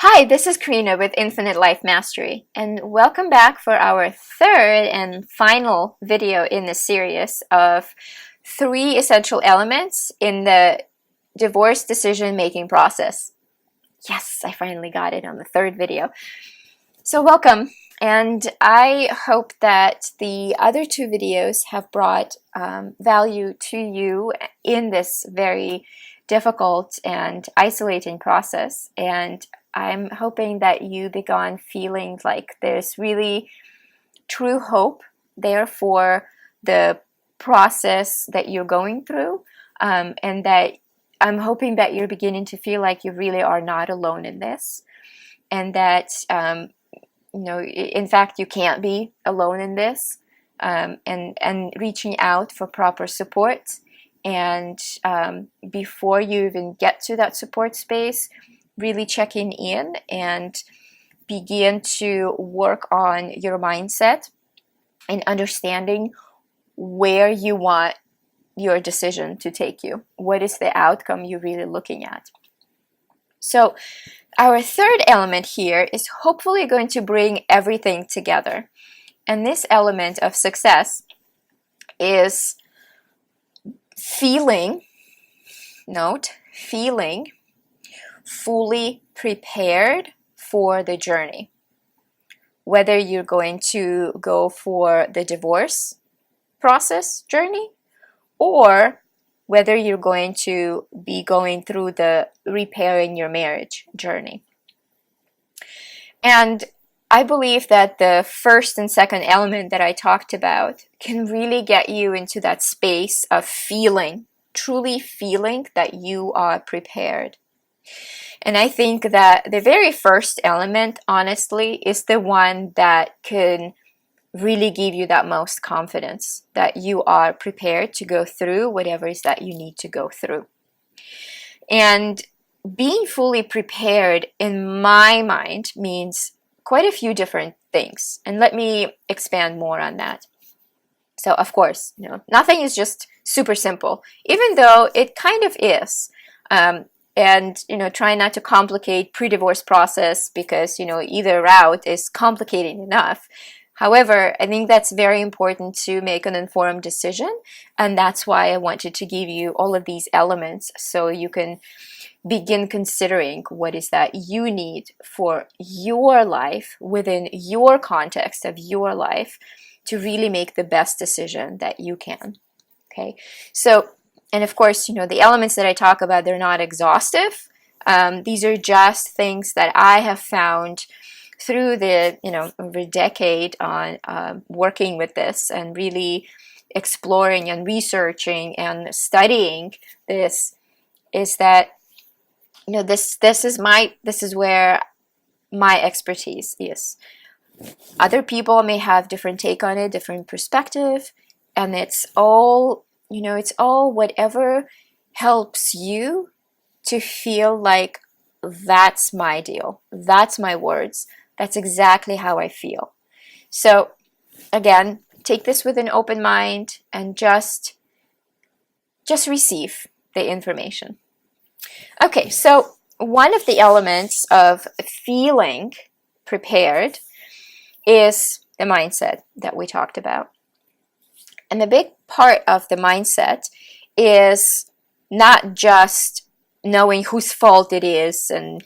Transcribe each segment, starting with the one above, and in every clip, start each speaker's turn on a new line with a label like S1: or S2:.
S1: Hi, this is Karina with Infinite Life Mastery, and welcome back for our third and final video in the series of 3 essential elements in the divorce decision-making process. Yes, I finally got it on the third video. So welcome, and I hope that the other 2 videos have brought value to you in this very difficult and isolating process. And I'm hoping that you began feeling like there's really true hope there for the process that you're going through, and that I'm hoping that you're beginning to feel like you really are not alone in this, and that in fact, you can't be alone in this, and reaching out for proper support. And before you even get to that support space, really checking in and begin to work on your mindset and understanding where you want your decision to take you. What is the outcome you're really looking at? So our third element here is hopefully going to bring everything together. And this element of success is feeling fully prepared for the journey. Whether you're going to go for the divorce process journey, or whether you're going to be going through the repairing your marriage journey. And I believe that the first and second element that I talked about can really get you into that space of feeling, truly feeling that you are prepared. And I think that the very first element, honestly, is the one that can really give you that most confidence that you are prepared to go through whatever it is that you need to go through. And being fully prepared, in my mind, means quite a few different things. And let me expand more on that. So, of course, nothing is just super simple, even though it kind of is. And try not to complicate pre-divorce process, because either route is complicated enough. However, I think that's very important to make an informed decision, and that's why I wanted to give you all of these elements so you can begin considering what is that you need for your life, within your context of your life, to really make the best decision that you can. Okay, so, and of course, the elements that I talk about, they're not exhaustive. These are just things that I have found through the, over a decade on working with this and really exploring and researching and studying this, is that, this is where my expertise is. Other people may have different take on it, different perspective, and it's all whatever helps you to feel like that's my deal, that's my words, that's exactly how I feel. So again, take this with an open mind and just receive the information. Okay, so one of the elements of feeling prepared is the mindset that we talked about. And the big part of the mindset is not just knowing whose fault it is and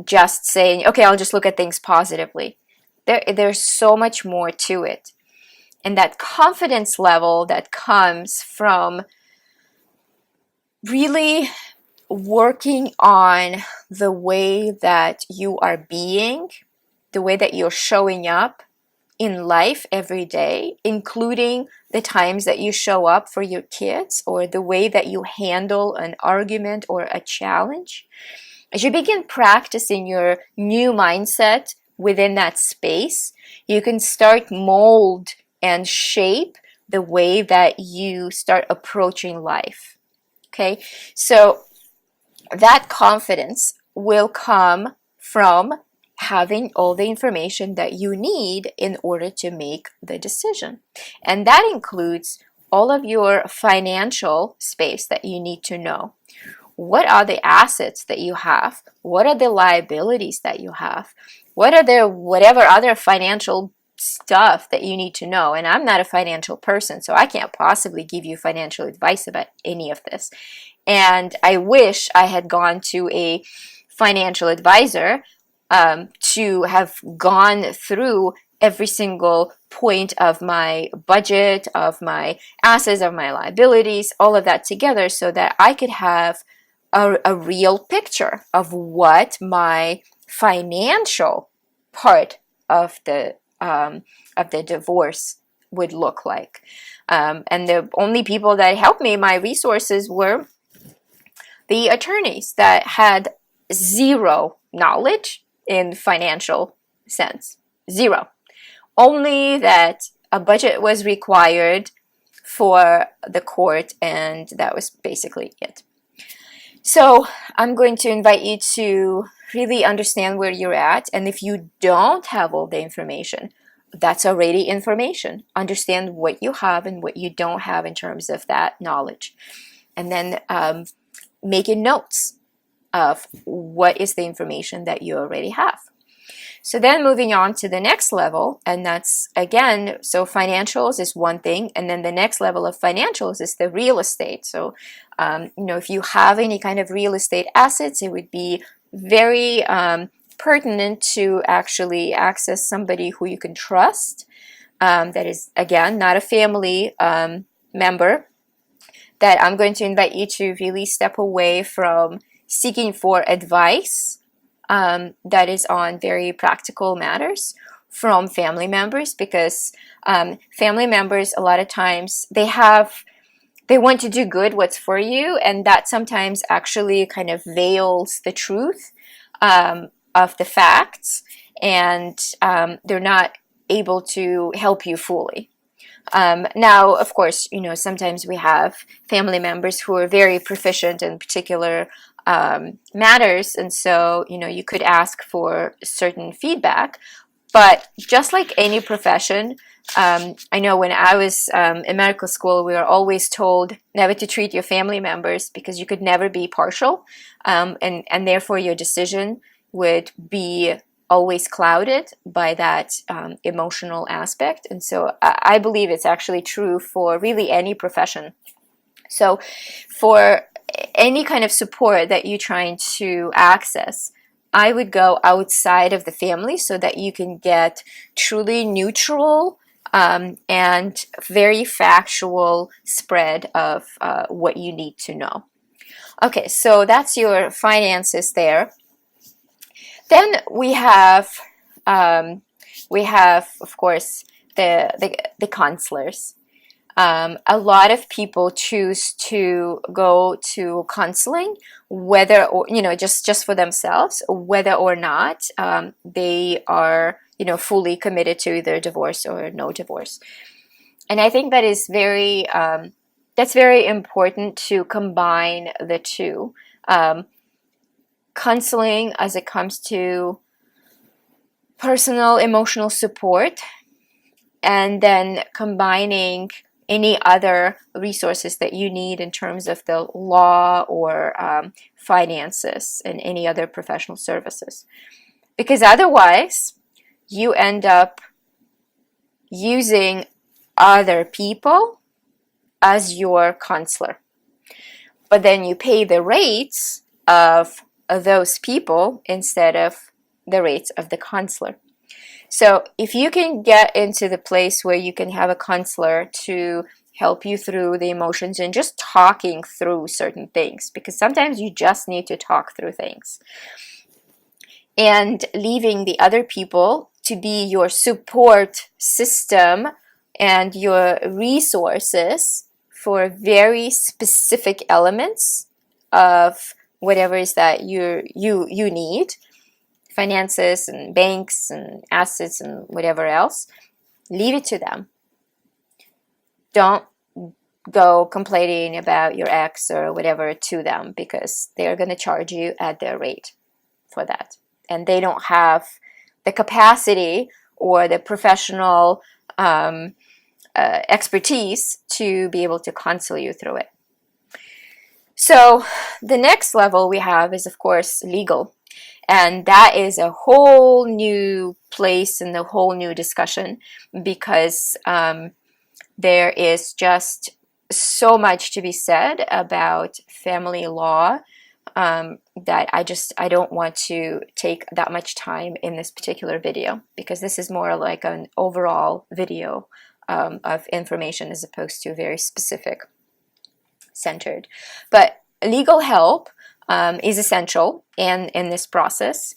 S1: just saying, okay, I'll just look at things positively. There's so much more to it. And that confidence level that comes from really working on the way that you are being, the way that you're showing up in life every day, including the times that you show up for your kids, or the way that you handle an argument or a challenge. As you begin practicing your new mindset within that space, you can start mold and shape the way that you start approaching life. Okay, so that confidence will come from having all the information that you need in order to make the decision. And that includes all of your financial space that you need to know. what are the assets that you have? What are the liabilities that you have? What are the whatever other financial stuff that you need to know? And I'm not a financial person, so I can't possibly give you financial advice about any of this. And I wish I had gone to a financial advisor to have gone through every single point of my budget, of my assets, of my liabilities, all of that together so that I could have a real picture of what my financial part of the divorce would look like. And the only people that helped me, my resources, were the attorneys that had zero knowledge in financial sense. Zero. Only that a budget was required for the court, and that was basically it. So I'm going to invite you to really understand where you're at, and if you don't have all the information, that's already information. Understand what you have and what you don't have in terms of that knowledge. And then making notes of what is the information that you already have. So then moving on to the next level, and that's again, so financials is one thing, and then the next level of financials is the real estate. So, if you have any kind of real estate assets, it would be very pertinent to actually access somebody who you can trust. That is, again, not a family member. That I'm going to invite you to really step away from seeking for advice that is on very practical matters from family members, because family members, a lot of times, they want to do good what's for you, and that sometimes actually kind of veils the truth of the facts, and they're not able to help you fully. Now, of course, sometimes we have family members who are very proficient in particular matters, and so, you could ask for certain feedback. But just like any profession, I know when I was in medical school, we were always told never to treat your family members because you could never be partial, and therefore your decision would be always clouded by that emotional aspect. And so I believe it's actually true for really any profession. So for any kind of support that you're trying to access, I would go outside of the family so that you can get truly neutral and very factual spread of what you need to know. Okay, so that's your finances there. Then we have, of course, the counselors. A lot of people choose to go to counseling, whether or just for themselves, whether or not they are fully committed to either divorce or no divorce. And I think that is that's very important to combine the two. Counseling as it comes to personal emotional support, and then combining any other resources that you need in terms of the law or finances and any other professional services. Because otherwise, you end up using other people as your counselor. But then you pay the rates of those people instead of the rates of the counselor. So if you can get into the place where you can have a counselor to help you through the emotions and just talking through certain things, because sometimes you just need to talk through things, and leaving the other people to be your support system and your resources for very specific elements of whatever is that you need, finances and banks and assets and whatever else, leave it to them. Don't go complaining about your ex or whatever to them, because they're going to charge you at their rate for that. And they don't have the capacity or the professional expertise to be able to counsel you through it. So the next level we have is, of course, legal. And that is a whole new place and a whole new discussion because there is just so much to be said about family law that I don't want to take that much time in this particular video, because this is more like an overall video of information as opposed to very specific centered. But legal help is essential in this process.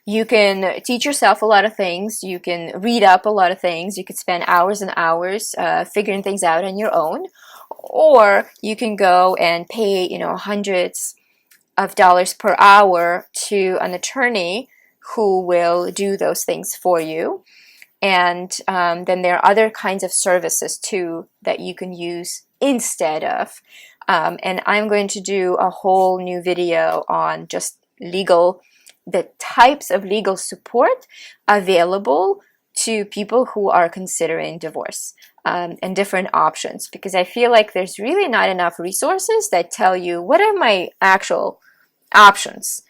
S1: You can teach yourself a lot of things. You can read up a lot of things. You could spend hours and hours figuring things out on your own, or you can go and pay, hundreds of dollars per hour to an attorney who will do those things for you. And then there are other kinds of services too that you can use instead of. And I'm going to do a whole new video on just the types of legal support available to people who are considering divorce, and different options, because I feel like there's really not enough resources that tell you what are my actual options.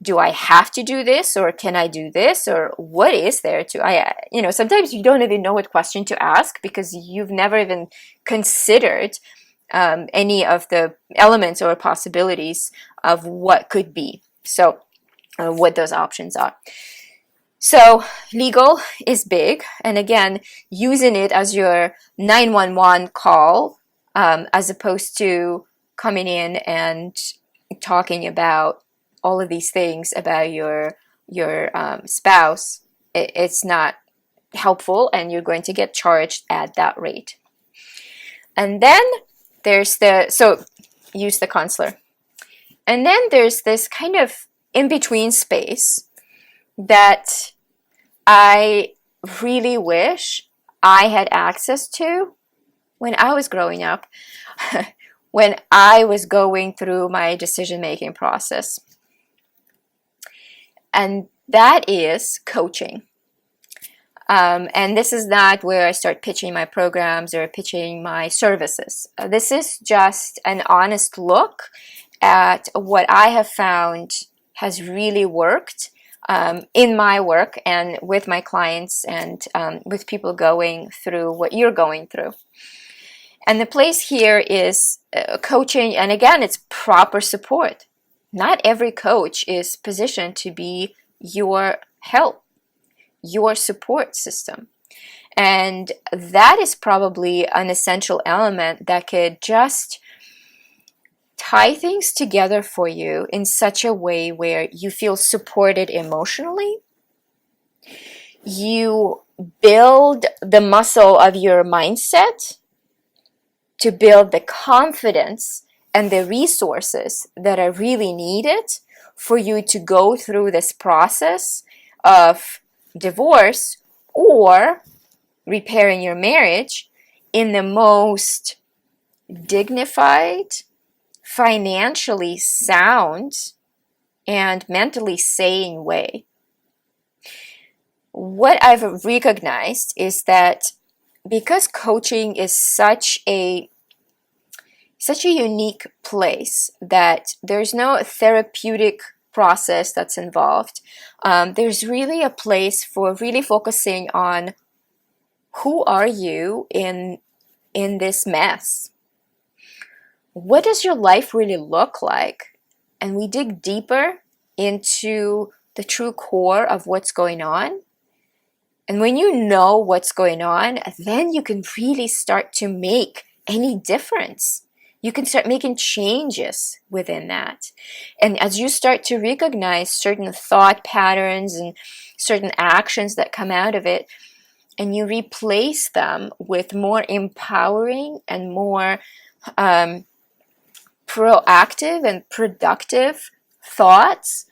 S1: Do I have to do this, or can I do this, or what is there to, sometimes you don't even know what question to ask because you've never even considered any of the elements or possibilities of what could be. So what those options are. So legal is big, and again, using it as your 911 call, as opposed to coming in and talking about all of these things about your spouse. It's not helpful, and you're going to get charged at that rate. And then there's use the counselor. And then there's this kind of in-between space that I really wish I had access to when I was growing up, when I was going through my decision-making process. And that is coaching. And this is not where I start pitching my programs or pitching my services. This is just an honest look at what I have found has really worked in my work and with my clients and with people going through what you're going through. And the place here is coaching, and again, it's proper support. Not every coach is positioned to be your help, your support system. And that is probably an essential element that could just tie things together for you in such a way where you feel supported emotionally. You build the muscle of your mindset to build the confidence and the resources that are really needed for you to go through this process of divorce or repairing your marriage in the most dignified, financially sound, and mentally sane way. What I've recognized is that because coaching is such a unique place that there's no therapeutic process that's involved, there's really a place for really focusing on who are you in this mess. What does your life really look like? And we dig deeper into the true core of what's going on. And when you know what's going on, then you can really start to make any difference. You can start making changes within that. And as you start to recognize certain thought patterns and certain actions that come out of it, and you replace them with more empowering and more proactive and productive thoughts,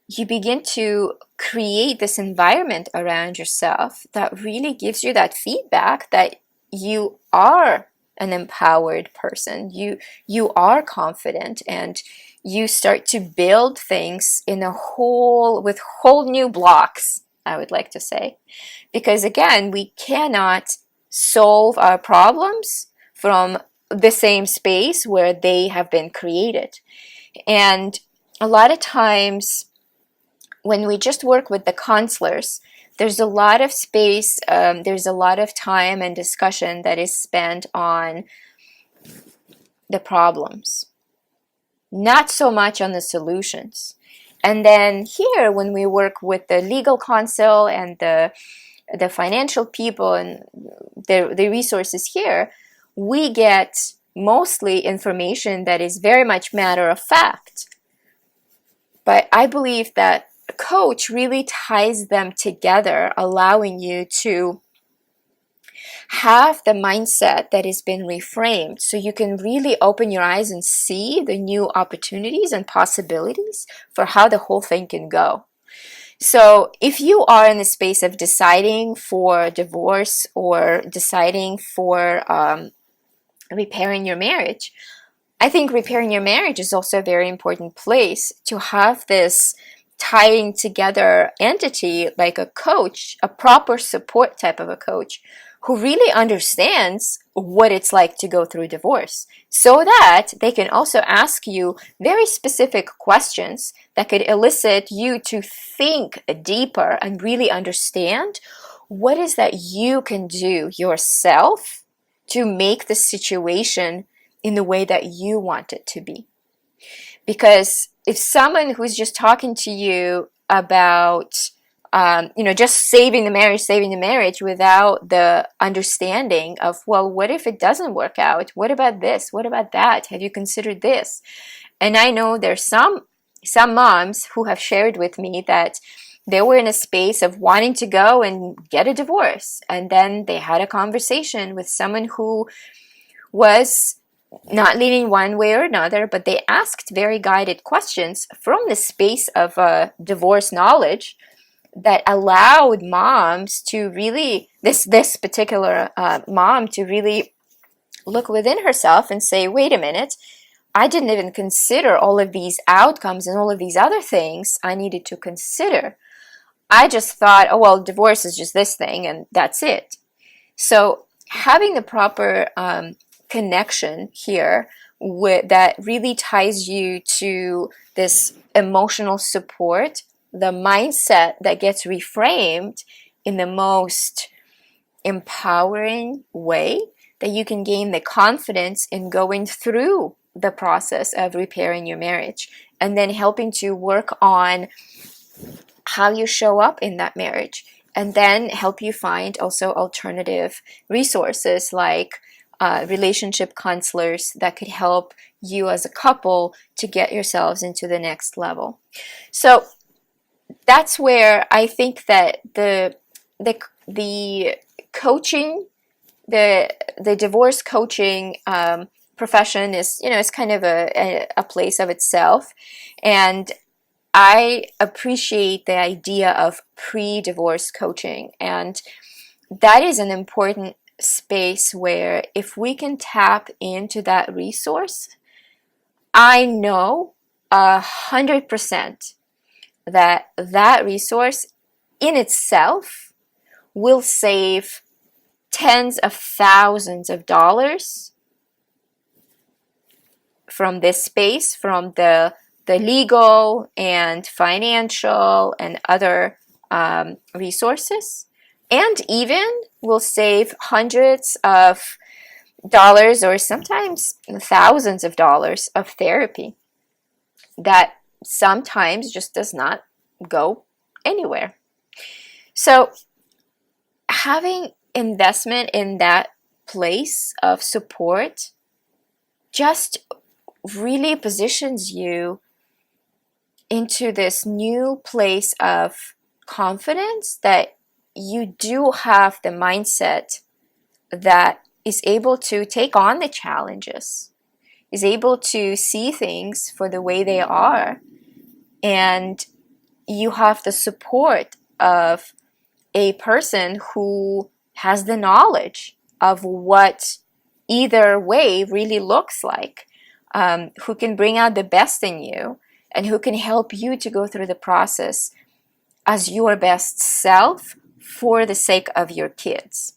S1: you begin to create this environment around yourself that really gives you that feedback that you are an empowered person, you are confident, and you start to build things with whole new blocks, I would like to say. Because again, we cannot solve our problems from the same space where they have been created. And a lot of times when we just work with the counselors, there's a lot of space, there's a lot of time and discussion that is spent on the problems, not so much on the solutions. And then here, when we work with the legal counsel and the financial people and the resources here, we get mostly information that is very much matter of fact. But I believe that a coach really ties them together, allowing you to have the mindset that has been reframed so you can really open your eyes and see the new opportunities and possibilities for how the whole thing can go. So if you are in the space of deciding for divorce or deciding for repairing your marriage, I think repairing your marriage is also a very important place to have this tying together entity like a coach, a proper support type of a coach who really understands what it's like to go through divorce, so that they can also ask you very specific questions that could elicit you to think deeper and really understand what is that you can do yourself to make the situation in the way that you want it to be. Because if someone who's just talking to you about just saving the marriage without the understanding of, well, what if it doesn't work out? What about this? What about that? Have you considered this? And I know there's some moms who have shared with me that they were in a space of wanting to go and get a divorce. And then they had a conversation with someone who was not leaning one way or another, but they asked very guided questions from the space of divorce knowledge that allowed moms to really, this particular mom to really look within herself and say, wait a minute, I didn't even consider all of these outcomes and all of these other things I needed to consider. I just thought, oh, well, divorce is just this thing and that's it. So having the proper connection here that really ties you to this emotional support, the mindset that gets reframed in the most empowering way, that you can gain the confidence in going through the process of repairing your marriage and then helping to work on how you show up in that marriage, and then help you find also alternative resources like relationship counselors that could help you as a couple to get yourselves into the next level. So that's where I think that the coaching, the divorce coaching profession is, it's kind of a place of itself. And I appreciate the idea of pre-divorce coaching. And that is an important space where if we can tap into that resource, I know 100% that resource in itself will save tens of thousands of dollars from this space, from the legal and financial and other resources, and even will save hundreds of dollars or sometimes thousands of dollars of therapy that sometimes just does not go anywhere. So having investment in that place of support just really positions you into this new place of confidence that you do have the mindset that is able to take on the challenges, is able to see things for the way they are, and you have the support of a person who has the knowledge of what either way really looks like, who can bring out the best in you and who can help you to go through the process as your best self for the sake of your kids.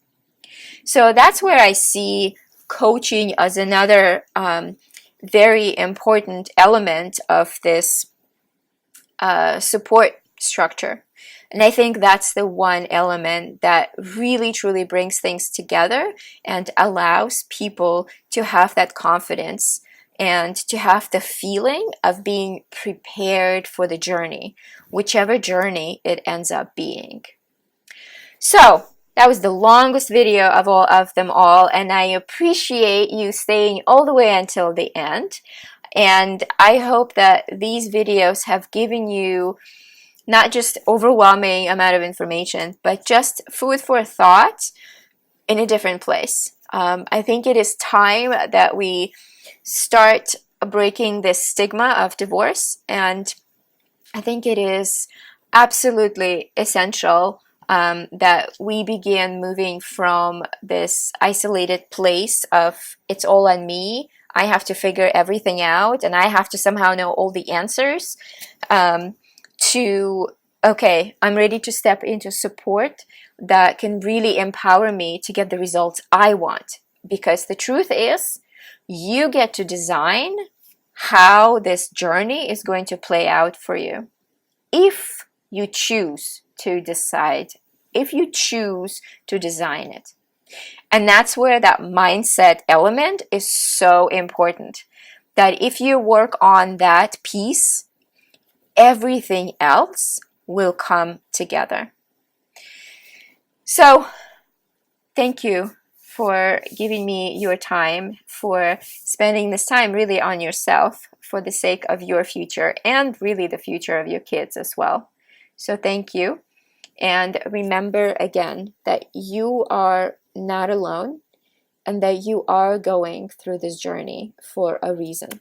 S1: So that's where I see coaching as another very important element of this support structure. And I think that's the one element that really truly brings things together and allows people to have that confidence and to have the feeling of being prepared for the journey, whichever journey it ends up being. So that was the longest video of all of them all, and I appreciate you staying all the way until the end. And I hope that these videos have given you not just overwhelming amount of information, but just food for thought in a different place. I think it is time that we start breaking this stigma of divorce, and I think it is absolutely essential that we begin moving from this isolated place of it's all on me, I have to figure everything out, and I have to somehow know all the answers, to, okay, I'm ready to step into support that can really empower me to get the results I want. Because the truth is, you get to design how this journey is going to play out for you. If you choose to decide, if you choose to design it. And that's where that mindset element is so important. That if you work on that piece, everything else will come together. So, thank you for giving me your time, for spending this time really on yourself for the sake of your future and really the future of your kids as well. So thank you. And remember again that you are not alone and that you are going through this journey for a reason.